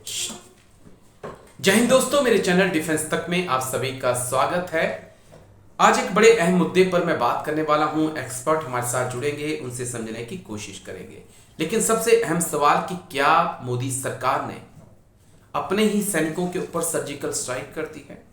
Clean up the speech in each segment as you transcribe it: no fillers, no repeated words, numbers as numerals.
जय हिंद दोस्तों, मेरे चैनल डिफेंस तक में आप सभी का स्वागत है। आज एक बड़े अहम मुद्दे पर मैं बात करने वाला हूं। एक्सपर्ट हमारे साथ जुड़ेंगे, उनसे समझने की कोशिश करेंगे। लेकिन सबसे अहम सवाल कि क्या मोदी सरकार ने अपने ही सैनिकों के ऊपर सर्जिकल स्ट्राइक कर दी है?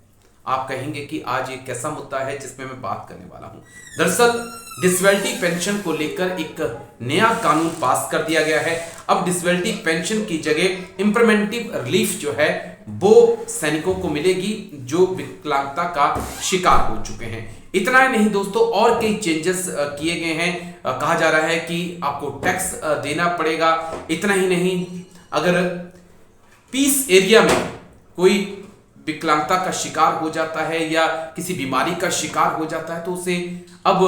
आप कहेंगे कि आज ये कैसा मुद्दा है जिसमें मैं बात करने वाला हूं। दरअसल डिसेबिलिटी पेंशन को लेकर एक नया कानून पास कर दिया गया है। अब डिसेबिलिटी पेंशन की जगह इंप्लीमेंटिव रिलीफ जो है वो सैनिकों को मिलेगी जो विकलांगता का शिकार हो चुके हैं। इतना ही नहीं दोस्तों, और कई चेंजेस किए गए हैं। कहा जा रहा है कि आपको टैक्स देना पड़ेगा। इतना ही नहीं, अगर पीस एरिया में कोई विकलांगता का शिकार हो जाता है या किसी बीमारी का शिकार हो जाता है तो उसे अब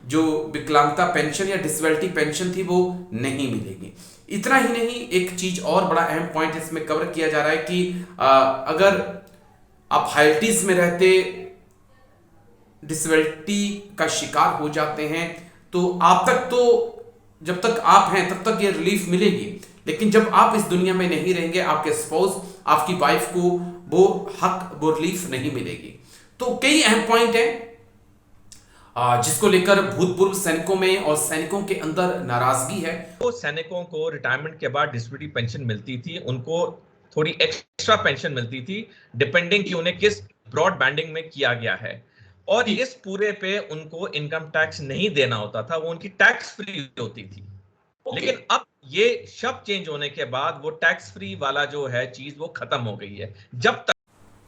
जो विकलांगता पेंशन या डिसेबिलिटी पेंशन थी वो नहीं मिलेगी। इतना ही नहीं, एक चीज और बड़ा अहम पॉइंट इसमें कवर किया जा रहा है कि अगर आप हाइल्टीज में रहते डिसेबिलिटी का शिकार हो जाते हैं तो आप तक तो जब तक आप हैं तब तक ये रिलीफ मिलेगी। लेकिन जब आप इस दुनिया में नहीं रहेंगे, आपके स्पाउस, आपकी वाइफ को वो हक, वो रिलीफ नहीं मिलेगी। तो कई अहम पॉइंट हैं जिसको लेकर भूतपूर्व सैनिकों में और सैनिकों के अंदर नाराजगी है। तो सैनिकों को रिटायरमेंट के बाद डिसेबिलिटी पेंशन मिलती थी, उनको थोड़ी एक्स्ट्रा पेंशन मिलती थी डिपेंडिंग कि उन्हें किस ब्रॉड बैंडिंग में किया गया है। और इस पूरे पे उनको इनकम टैक्स नहीं देना होता था, वो उनकी टैक्स फ्री होती थी। लेकिन अब ये शब्द चेंज होने के बाद वो टैक्स फ्री वाला जो है चीज वो खत्म हो गई है। जब तक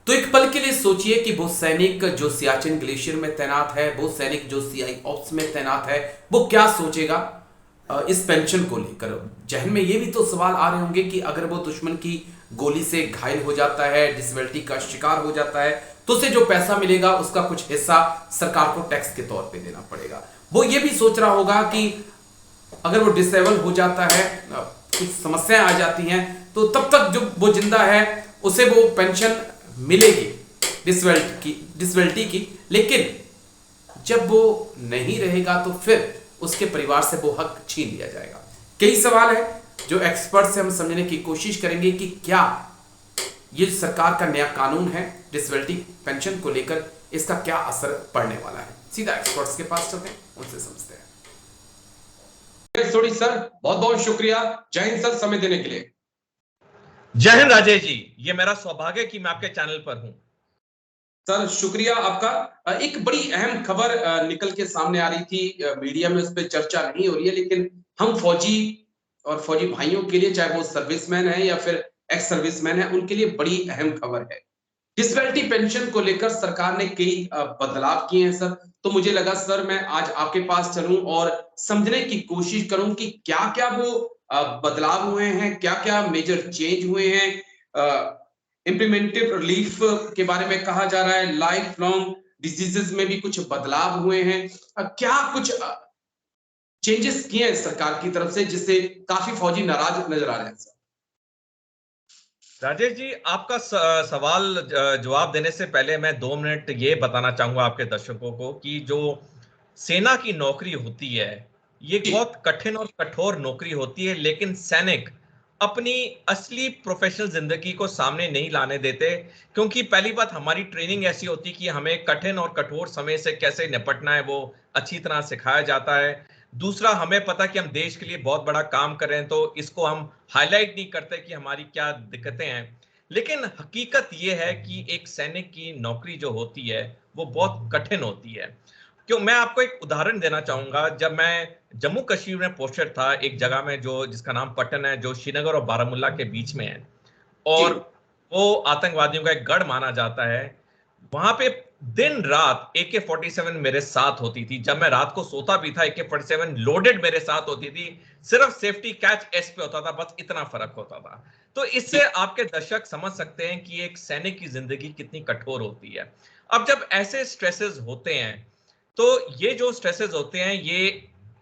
तो एक पल के लिए सोचिए कि वो सैनिक जो सियाचिन ग्लेशियर में तैनात है, वो सैनिक जो सीआई ऑप्स में तैनात है, वो क्या सोचेगा इस पेंशन को लेकर। जहन में ये भी तो सवाल आ रहे होंगे कि अगर वो दुश्मन की गोली से घायल हो जाता है, डिसेबिलिटी का शिकार हो जाता है, तो उसे जो पैसा मिलेगा उसका कुछ हिस्सा सरकार को टैक्स के तौर पे देना पड़ेगा। वो ये भी सोच रहा होगा कि अगर वो डिसेबल हो जाता है, कुछ समस्याएं आ जाती हैं, तो तब तक जो वो जिंदा है उसे वो पेंशन मिलेगी डिसेबिलिटी की। लेकिन जब वो नहीं रहेगा तो फिर उसके परिवार से वो हक छीन लिया जाएगा। कई सवाल है जो एक्सपर्ट से हम समझने की कोशिश करेंगे कि क्या ये सरकार का नया कानून है डिसेबिलिटी पेंशन को लेकर, इसका क्या असर पड़ने वाला है। सीधा एक्सपर्ट्स के पास चलते हैं, उनसे समझते हैं। सॉरी सर, बहुत बहुत शुक्रिया। जय हिंद सर, समय देने के लिए। जय हिंद राजेश जी, ये मेरा सौभाग्य है कि मैं आपके चैनल पर हूं। सर शुक्रिया आपका। एक बड़ी अहम खबर निकल के सामने आ रही थी, मीडिया में उस पर चर्चा नहीं हो रही है, लेकिन हम फौजी और फौजी भाइयों के लिए, चाहे वो सर्विसमैन है या फिर एक्स सर्विसमैन है, उनके लिए बड़ी अहम खबर है। डिसेबिलिटी पेंशन को लेकर सरकार ने कई बदलाव किए हैं सर। तो मुझे लगा सर मैं आज आपके पास चलूं और समझने की कोशिश करूं कि क्या-क्या वो बदलाव हुए हैं, क्या-क्या मेजर चेंज हुए हैं। इंप्लीमेंटिव रिलीफ के बारे में कहा जा रहा है, लाइफ लॉन्ग डिजीजेस में भी कुछ बदलाव हुए हैं। क्या कुछ चेंजेस किए हैं सरकार की तरफ से जिससे काफी फौजी नाराज नजर आ रहे हैं सर? राजेश जी, आपका सवाल जवाब देने से पहले मैं 2 मिनट ये बताना चाहूंगा आपके दर्शकों को कि जो सेना की नौकरी होती है ये बहुत कठिन और कठोर नौकरी होती है, लेकिन सैनिक अपनी असली प्रोफेशनल जिंदगी को सामने नहीं लाने देते। क्योंकि पहली बात, हमारी ट्रेनिंग ऐसी होती है कि हमें कठिन और कठोर समय से कैसे निपटना है वो अच्छी तरह सिखाया जाता है। दूसरा, हमें पता कि हम देश के लिए बहुत बड़ा काम कर रहे हैं, तो इसको हम हाईलाइट नहीं करते कि हमारी क्या दिक्कतें हैं। लेकिन हकीकत यह है कि एक सैनिक की नौकरी जो होती है वो बहुत कठिन होती है। क्यों, मैं आपको एक उदाहरण देना चाहूंगा। जब मैं जम्मू कश्मीर में पोस्टेड था एक जगह में जो जिसका नाम पट्टन है, जो श्रीनगर और बारामूला के बीच में है, और वो आतंकवादियों का एक गढ़ माना जाता है। वहां पे दिन रात AK-47 मेरे साथ होती थी। जब मैं रात को सोता भी था AK-47 लोडेड मेरे साथ होती थी। सिर्फ सेफ्टी कैच एस पे होता था, बस इतना फर्क होता था। तो इससे आपके दर्शक समझ सकते हैं कि एक सैनिक की जिंदगी कितनी कठोर होती है। अब जब ऐसे स्ट्रेसेस होते हैं तो ये जो स्ट्रेसेस होते हैं ये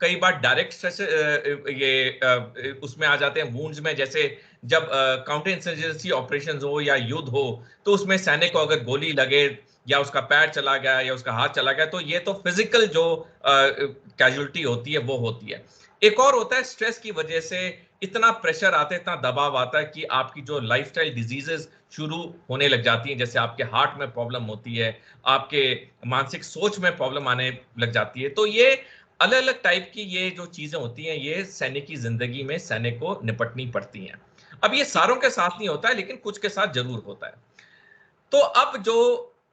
कई बार डायरेक्ट स्ट्रेस ये उसमें आ जाते हैं वुंड्स में। जैसे जब काउंटर इंसर्जेंसी ऑपरेशन हो या युद्ध हो, तो उसमें सैनिक को अगर गोली लगे या उसका पैर चला गया या उसका हाथ चला गया, तो ये तो फिजिकल जो कैजुअलिटी होती है वो होती है। एक और होता है स्ट्रेस की वजह से इतना प्रेशर आता है, इतना दबाव आता है कि आपकी जो लाइफस्टाइल डिजीजेस शुरू होने लग जाती हैं, जैसे आपके हार्ट में प्रॉब्लम होती है, आपके मानसिक सोच में प्रॉब्लम आने लग जाती है। तो ये अलग अलग टाइप की ये जो चीजें होती हैं, ये सैनिक की जिंदगी में सैनिक को निपटनी पड़ती हैं। अब ये सारों के साथ नहीं होता है, लेकिन कुछ के साथ जरूर होता है। तो अब जो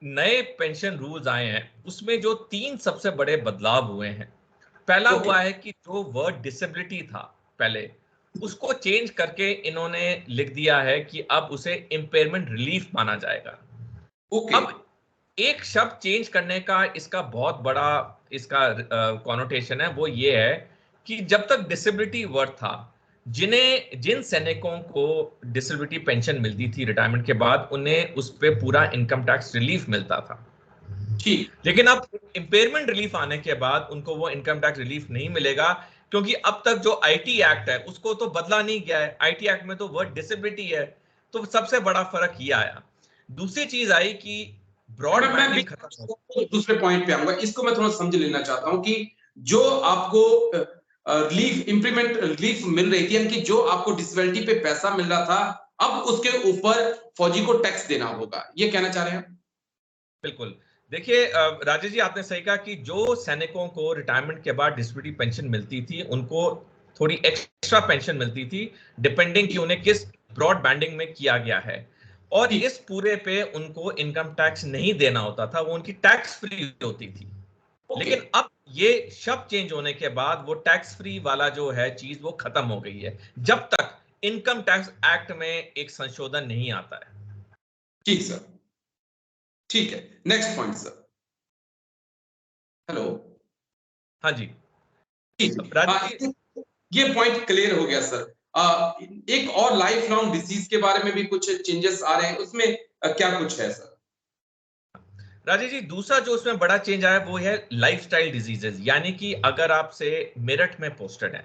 नए पेंशन रूल्स आए हैं, उसमें जो 3 सबसे बड़े बदलाव हुए हैं। पहला ओके हुआ है कि जो वर्ड डिसेबिलिटी था पहले, उसको चेंज करके इन्होंने लिख दिया है कि अब उसे इम्पेयरमेंट रिलीफ माना जाएगा। ओके अब एक शब्द चेंज करने का इसका बहुत बड़ा इसका कॉनोटेशन है, वो ये है कि जब तक डिसेबिलिटी वर्ड था, जिन सैनिकों को डिसेबिलिटी पेंशन मिलती थी रिटायरमेंट के बाद, उन्हें उस पर पूरा इनकम टैक्स रिलीफ मिलता था। ठीक। लेकिन अब इम्पेयरमेंट रिलीफ आने के बाद उनको वो इनकम टैक्स रिलीफ नहीं मिलेगा, क्योंकि अब तक जो आईटी एक्ट है उसको तो बदला नहीं गया है। आईटी एक्ट में तो वर्ड डिसेबिलिटी है। तो सबसे बड़ा फर्क ये आया। दूसरी चीज आई कि ब्रॉड मैं बैंडिंग खत्म हो। दूसरे पॉइंट पे आऊंगा, इसको मैं थोड़ा समझ लेना चाहता हूं कि जो आपको रिलीफ इंप्लीमेंट रिलीफ मिल रही थी, यानी कि जो आपको डिसेबिलिटी पे पैसा मिल रहा था, अब उसके ऊपर फौजी को टैक्स देना होगा, ये कहना चाह रहे हैं? बिल्कुल। देखिए राजेश जी, आपने सही कहा कि जो सैनिकों को रिटायरमेंट के बाद डिसेबिलिटी पेंशन मिलती थी, उनको थोड़ी एक्स्ट्रा पेंशन मिलती थी, डिपेंडिंग कि उन्हें किस ब्रॉड बैंडिंग में किया गया है। और ठीक। इस पूरे पे उनको इनकम टैक्स नहीं देना होता था, वो उनकी टैक्स फ्री होती थी। ओके लेकिन अब ये शब्द चेंज होने के बाद वो टैक्स फ्री वाला जो है चीज, वो खत्म हो गई है, जब तक इनकम टैक्स एक्ट में एक संशोधन नहीं आता है। ठीक सर, ठीक है। Next point sir. हेलो। हाँ जी। ठीक। राजेश जी, ये पॉइंट क्लियर हो गया सर। एक और लाइफ लॉन्ग डिजीज के बारे में भी कुछ चेंजेस आ रहे हैं, उसमें क्या कुछ है सर? राजेश जी, दूसरा जो उसमें बड़ा चेंज आया वो है लाइफस्टाइल डिजीजेस। यानी कि अगर आपसे मेरठ में पोस्टेड है,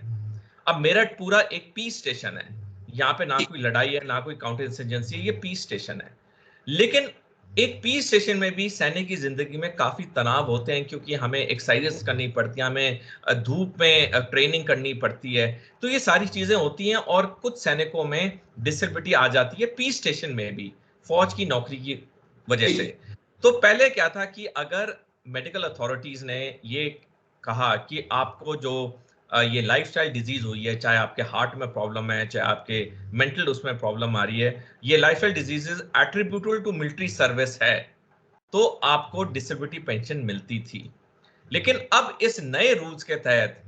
अब मेरठ पूरा एक पीस स्टेशन है, यहाँ पे ना ठीक। कोई लड़ाई है, ना कोई काउंटर इंसर्जेंसी है, ये पीस स्टेशन है। लेकिन एक पीस स्टेशन में भी सैनिक की जिंदगी में काफी तनाव होते हैं, क्योंकि हमें एक्सरसाइजेस करनी पड़ती है, हमें धूप में ट्रेनिंग करनी पड़ती है। तो ये सारी चीजें होती हैं, और कुछ सैनिकों में डिसेबिलिटी आ जाती है पीस स्टेशन में भी, फौज की नौकरी की वजह से। ठीक। तो पहले क्या था कि अगर मेडिकल अथॉरिटीज ने ये कहा कि आपको जो ये लाइफस्टाइल डिजीज हुई है, चाहे आपके हार्ट में प्रॉब्लम है, चाहे आपके मेंटल उसमें प्रॉब्लम आ रही है, ये lifestyle diseases attributable to military service है, तो आपको डिसेबिलिटी पेंशन मिलती थी। लेकिन अब इस नए रूल्स के तहत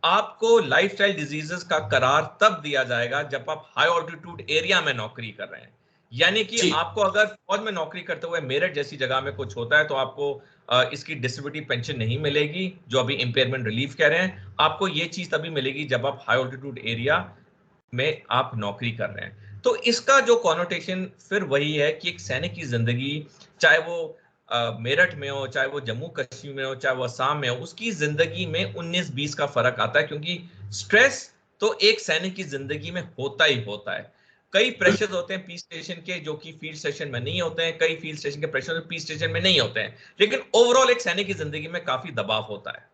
आपको लाइफस्टाइल डिजीजेस का करार तब दिया जाएगा जब आप हाई ऑल्टीट्यूड एरिया में नौकरी कर रहे हैं। यानी कि जी। आपको अगर फौज में नौकरी करते हुए मेरठ जैसी जगह में कुछ होता है, तो आपको इसकी डिसेबिलिटी पेंशन नहीं मिलेगी, जो अभी इंपेयरमेंट रिलीफ कह रहे हैं। आपको ये चीज तभी मिलेगी जब आप हाई ऑल्टीट्यूड एरिया में आप नौकरी कर रहे हैं। तो इसका जो कॉनोटेशन फिर वही है कि एक सैनिक की जिंदगी, चाहे वो मेरठ में हो, चाहे वो जम्मू कश्मीर में हो, चाहे वो असम में हो, उसकी जिंदगी में 19-20 का फर्क आता है, क्योंकि स्ट्रेस तो एक सैनिक की जिंदगी में होता ही होता है। कई प्रेशर होते हैं पीस स्टेशन के, जो कि फील्ड स्टेशन में नहीं होते हैं। कई फील्ड स्टेशन के प्रेशर पीस स्टेशन में नहीं होते हैं। लेकिन ओवरऑल एक सैनिक की जिंदगी में काफी दबाव होता है।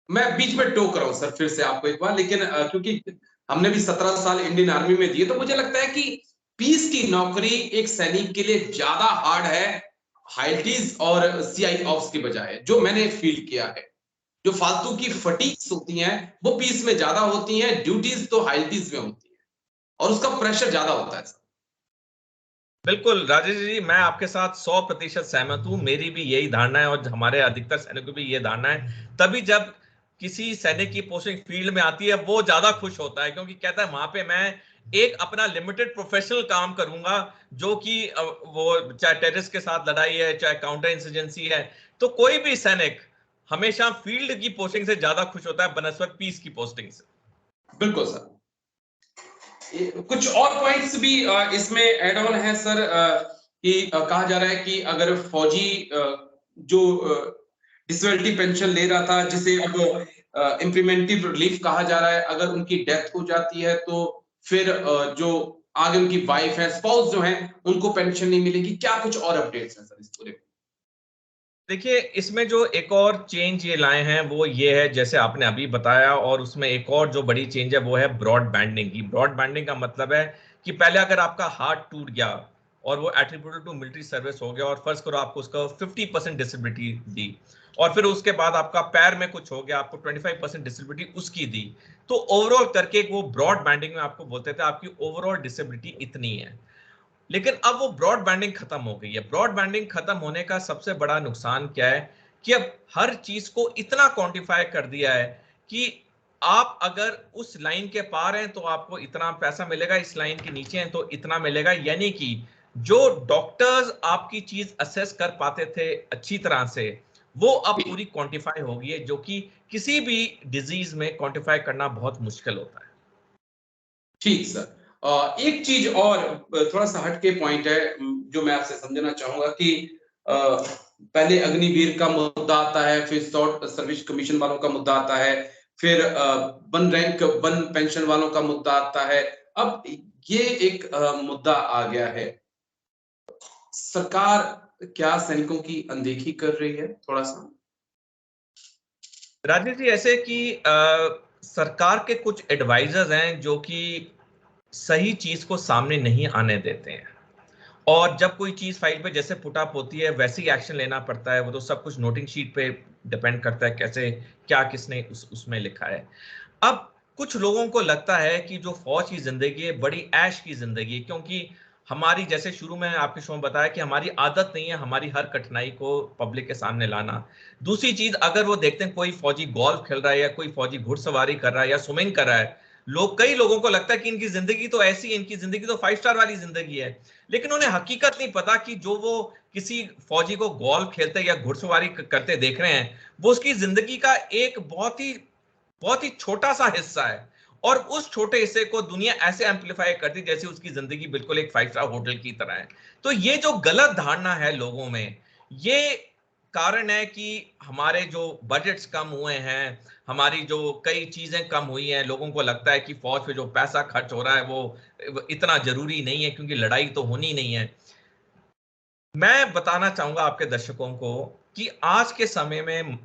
मैं बीच में टोक रहा हूं सर फिर से आपको एक बार, लेकिन क्योंकि हमने भी 17 साल इंडियन आर्मी में दिए, तो मुझे लगता है कि पीस की नौकरी एक सैनिक के लिए ज्यादा हार्ड है हाइल्टीज और सीआई ऑप्स की बजाय, जो मैंने फील किया है। जो फालतू की फटीग्स होती हैं वो पीस में ज्यादा होती हैं, ड्यूटीज तो हाइल्टीज में होती है, और उसका प्रेशर ज्यादा होता है सर। बिल्कुल राजेश जी, मैं आपके साथ 100% सहमत हूं। मेरी भी यही धारणा है, और हमारे अधिकतर सैनिकों की भी ये धारणा है। तभी जब किसी सैनिक की पोस्टिंग फील्ड में आती है, वो ज्यादा खुश होता है, क्योंकि कहता है वहां पे मैं एक अपना लिमिटेड प्रोफेशनल काम करूंगा, जो कि वो चाहे टेररिस्ट के साथ लड़ाई है, चाहे काउंटर इंसर्जेंसी है। तो कोई भी सैनिक हमेशा फील्ड की पोस्टिंग से ज्यादा खुश होता है बनस्पत पीस की पोस्टिंग से। बिल्कुल सर। कुछ और पॉइंट्स भी इसमें एड ऑन है सर, कि कहा जा रहा है कि अगर फौजी जो डिसेबिलिटी पेंशन ले रहा था, जिसे अब इम्प्लीमेंटिव रिलीफ कहा जा रहा है, अगर उनकी डेथ हो जाती है तो फिर जो आगे उनकी वाइफ है, स्पाउस जो है, उनको पेंशन नहीं मिलेगी। क्या कुछ और अपडेट्स हैं सर इस पूरे में? देखिए, इसमें जो एक और चेंज ये लाए हैं वो ये है, जैसे आपने अभी बताया, और उसमें एक और जो बड़ी चेंज है वो है ब्रॉडबैंडिंग की। ब्रॉडबैंडिंग का मतलब है कि पहले अगर आपका हार्ट टूट गया और वो एट्रीब्यूटेड टू मिलिट्री सर्विस हो गया, और फर्ज करो आपको उसका 50% डिसेबिलिटी दी, और फिर उसके बाद आपका पैर में कुछ हो गया, आपको 25% डिसेबिलिटी उसकी दी, तो ओवरऑल करके वो ब्रॉडबैंडिंग में आपको बोलते थे आपकी ओवरऑल डिसेबिलिटी इतनी है। लेकिन अब वो ब्रॉड बैंडिंग खत्म हो गई है। ब्रॉड बैंडिंग खत्म होने का सबसे बड़ा नुकसान क्या है कि अब हर चीज को इतना क्वांटिफाई कर दिया है कि आप अगर उस लाइन के पार हैं तो आपको इतना पैसा मिलेगा, इस लाइन के नीचे हैं तो इतना मिलेगा। यानी कि जो डॉक्टर्स आपकी चीज असेस कर पाते थे अच्छी तरह से, वो अब पूरी क्वांटिफाई हो गई है, जो कि किसी भी डिजीज में क्वांटिफाई करना बहुत मुश्किल होता है। ठीक सर। एक चीज और थोड़ा सा हटके पॉइंट है जो मैं आपसे समझना चाहूंगा कि पहले अग्निवीर का मुद्दा आता है, फिर शॉर्ट सर्विस कमीशन वालों का मुद्दा आता है, फिर वन रैंक वन पेंशन वालों का मुद्दा आता है। अब ये एक मुद्दा आ गया है। सरकार क्या सैनिकों की अनदेखी कर रही है? थोड़ा सा राजेश जी, ऐसे कि सरकार के कुछ एडवाइजर्स हैं जो कि सही चीज को सामने नहीं आने देते हैं, और जब कोई चीज फाइल पे जैसे पुट अप होती है वैसे ही एक्शन लेना पड़ता है। वो तो सब कुछ नोटिंग शीट पे डिपेंड करता है कैसे क्या किसने उसमें लिखा है। अब कुछ लोगों को लगता है कि जो फौज की जिंदगी है बड़ी ऐश की जिंदगी है, क्योंकि हमारी, जैसे शुरू में आपके शो में बताया, कि हमारी आदत नहीं है हमारी हर कठिनाई को पब्लिक के सामने लाना। दूसरी चीज, अगर वो देखते हैं कोई फौजी गोल्फ खेल रहा है या कोई फौजी घुड़सवारी कर रहा है या स्विमिंग कर रहा है, कई लोगों को लगता है कि इनकी जिंदगी तो ऐसी है, इनकी जिंदगी तो 5 स्टार वाली जिंदगी है। लेकिन उन्हें हकीकत नहीं पता कि जो वो किसी फौजी को गोल्फ खेलते या घुड़सवारी करते देख रहे हैं, वो उसकी जिंदगी का एक बहुत ही छोटा सा हिस्सा है, और उस छोटे हिस्से को दुनिया ऐसे एम्पलीफाई करती जैसे उसकी जिंदगी बिल्कुल एक 5 स्टार होटल की तरह है। तो ये जो गलत धारणा है लोगों में, ये कारण है कि हमारे जो बजट्स कम हुए हैं, हमारी जो कई चीजें कम हुई हैं, लोगों को लगता है कि फौज पे जो पैसा खर्च हो रहा है वो इतना जरूरी नहीं है, क्योंकि लड़ाई तो होनी नहीं है। मैं बताना चाहूंगा आपके दर्शकों को कि आज के समय में,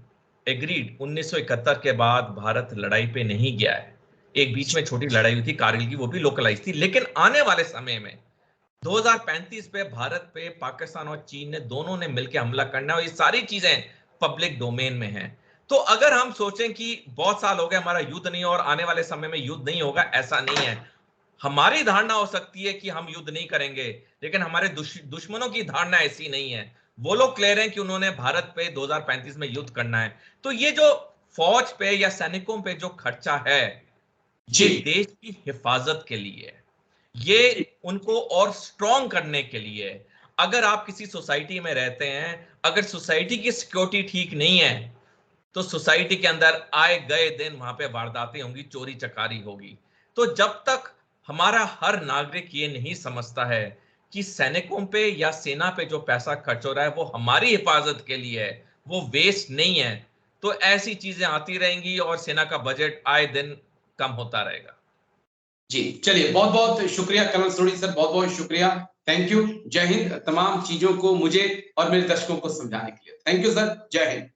एग्रीड, 1971 के बाद भारत लड़ाई पे नहीं गया है। एक बीच में छोटी लड़ाई हुई थी कारगिल की, वो भी लोकलाइज थी। लेकिन आने वाले समय में 2035 पे भारत पे पाकिस्तान और चीन ने दोनों ने मिलकर हमला करना है, और ये सारी चीजें पब्लिक डोमेन में हैं। तो अगर हम सोचें कि बहुत साल हो गए हमारा युद्ध नहीं और आने वाले समय में युद्ध नहीं होगा, ऐसा नहीं है। हमारी धारणा हो सकती है कि हम युद्ध नहीं करेंगे, लेकिन हमारे दुश्मनों की धारणा ऐसी नहीं है। वो लोग क्लियर हैं कि उन्होंने भारत पे 2035 में युद्ध करना है। तो ये जो फौज पे या सैनिकों पे जो खर्चा है, ये जी देश की हिफाजत के लिए है, ये उनको और स्ट्रॉन्ग करने के लिए है। अगर आप किसी सोसाइटी में रहते हैं, अगर सोसाइटी की सिक्योरिटी ठीक नहीं है, तो सोसाइटी के अंदर आए गए दिन वहां पे वारदातें होंगी, चोरी चकारी होगी। तो जब तक हमारा हर नागरिक ये नहीं समझता है कि सैनिकों पे या सेना पे जो पैसा खर्च हो रहा है वो हमारी हिफाजत के लिए है, वो वेस्ट नहीं है, तो ऐसी चीजें आती रहेंगी और सेना का बजट आए दिन कम होता रहेगा। जी, चलिए बहुत बहुत शुक्रिया कर्नल सोढी सर, बहुत बहुत शुक्रिया। Thank you. जय हिंद। तमाम चीजों को मुझे और मेरे दर्शकों को समझाने के लिए थैंक यू सर। जय हिंद।